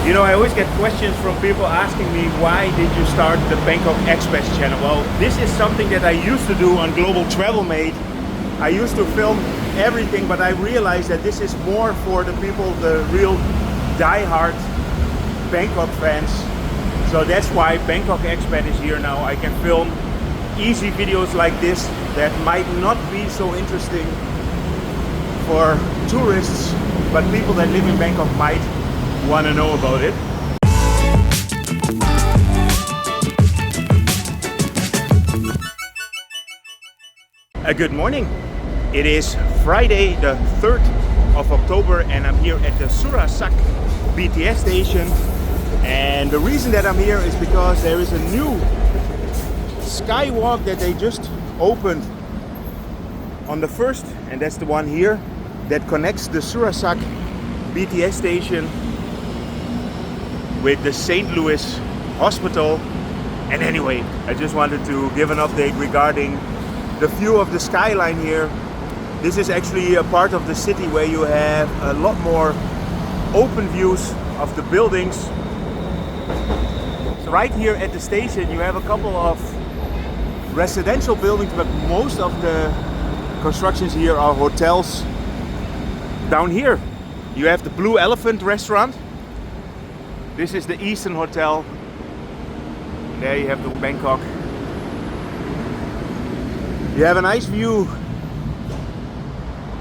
You know, I always get questions from people asking me, why did you start the Bangkok Expat channel? Well, this is something that I used to do on Global Travel Mate. I used to film everything, but I realized that this is more for the people, the real die-hard Bangkok fans. So that's why Bangkok Expat is here now. I can film easy videos like this that might not be so interesting for tourists, but people that live in Bangkok might want to know about it. Good morning. It is Friday the 3rd of October and I'm here at the Surasak BTS Station. And the reason that I'm here is because there is a new skywalk that they just opened on the 1st, and that's the one here that connects the Surasak BTS Station with the St. Louis Hospital. And anyway, I just wanted to give an update regarding the view of the skyline here. This is actually a part of the city where you have a lot more open views of the buildings. So right here at the station you have a couple of residential buildings, but most of the constructions here are hotels. Down here you have the Blue Elephant restaurant. This is the Eastern Hotel. There you have the Bangkok. You have a nice view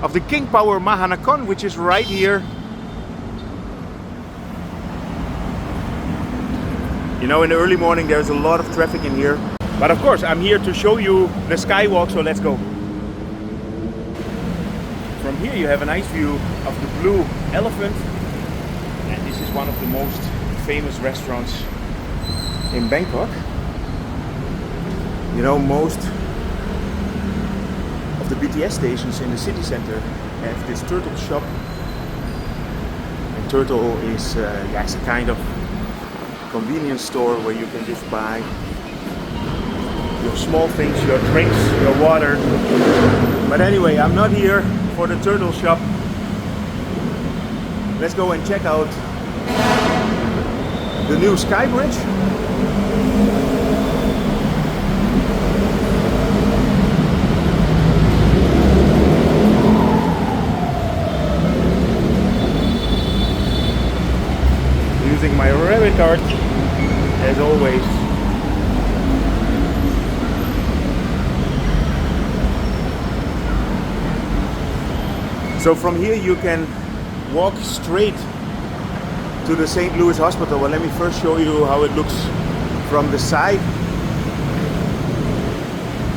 of the King Power Mahanakhon, which is right here. You know, in the early morning there's a lot of traffic in here. But of course, I'm here to show you the skywalk, so let's go. From here you have a nice view of the Blue Elephant. And this is one of the most famous restaurants in Bangkok. You know, most of the BTS stations in the city center have this turtle shop. And turtle is it's a kind of convenience store where you can just buy your small things, your drinks, your water. But anyway, I'm not here for the turtle shop. Let's go and check out the new sky bridge. Using my rabbit card as always. So from here you can walk straight to the St. Louis Hospital. Well, let me first show you how it looks from the side.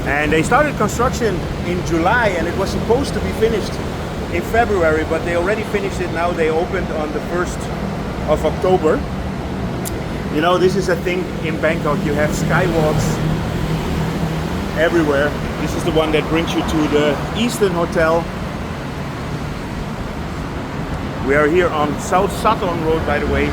And they started construction in July and it was supposed to be finished in February, but they already finished it now. They opened on the 1st of October. You know, this is a thing in Bangkok. You have skywalks everywhere. This is the one that brings you to the Eastern Hotel. We are here on South Sathorn Road, by the way.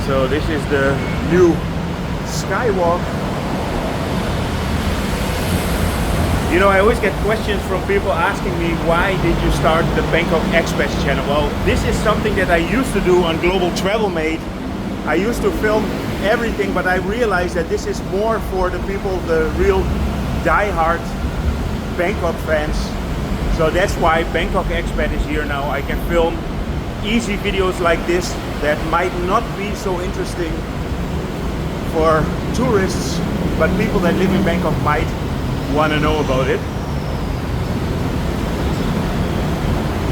So this is the new skywalk. You know, I always get questions from people asking me, why did you start the Bangkok Expat channel? Well, this is something that I used to do on Global Travel Mate. I used to film everything, but I realized that this is more for the people, the real die-hard Bangkok fans. So that's why Bangkok Expat is here now. I can film easy videos like this that might not be so interesting for tourists, but people that live in Bangkok might want to know about it.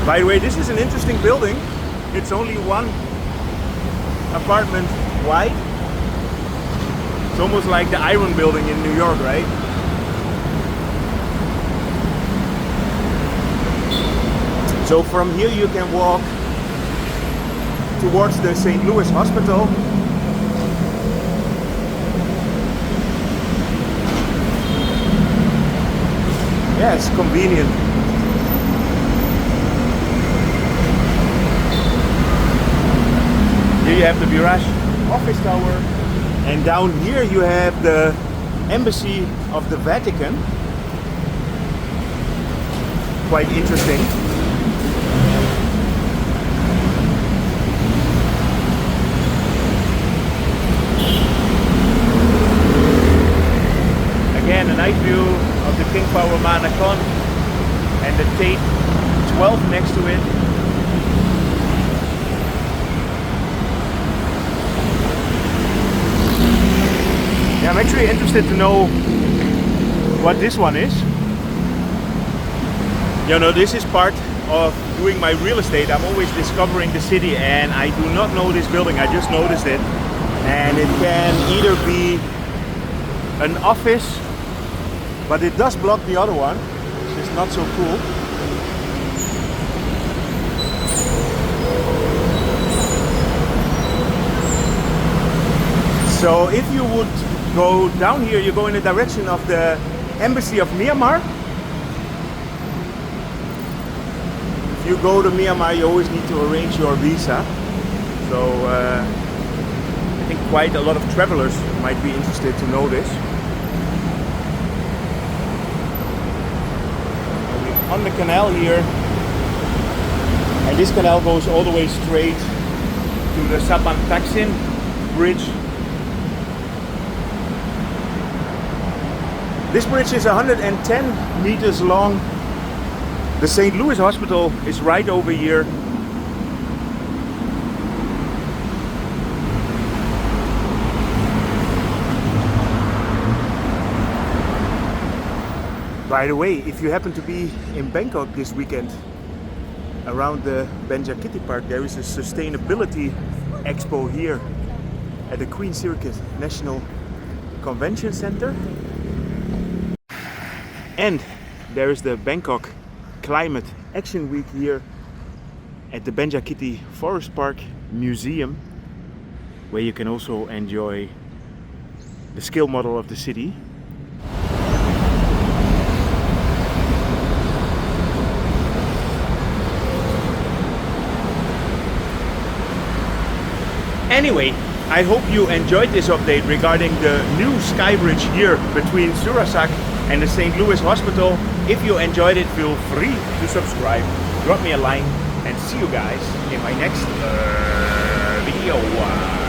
By the way, this is an interesting building. It's only one apartment wide. It's almost like the Iron Building in New York, right? So from here you can walk towards the St. Louis Hospital. Yeah, it's convenient. Here you have the Mirage office tower. And down here you have the Embassy of the Vatican. Quite interesting. Again, a nice view of the King Power Manakon and the Tate 12 next to it. Yeah, I'm actually interested to know what this one is. You know, this is part of doing my real estate. I'm always discovering the city and I do not know this building. I just noticed it. And it can either be an office, but it does block the other one, which is not so cool. So if you would go down here, you go in the direction of the Embassy of Myanmar. If you go to Myanmar, you always need to arrange your visa. So I think quite a lot of travelers might be interested to know this. We're on the canal here, and this canal goes all the way straight to the Sapan Taksin bridge. This bridge is 110 meters long. The St. Louis Hospital is right over here. By the way, if you happen to be in Bangkok this weekend, around the Benjakitti Park, there is a sustainability expo here at the Queen Sirikit National Convention Center. And there is the Bangkok Climate Action Week here at the Benjakitti Forest Park Museum, where you can also enjoy the scale model of the city. Anyway, I hope you enjoyed this update regarding the new sky bridge here between Surasak and the St. Louis Hospital. If you enjoyed it, feel free to subscribe, drop me a line, and see you guys in my next video.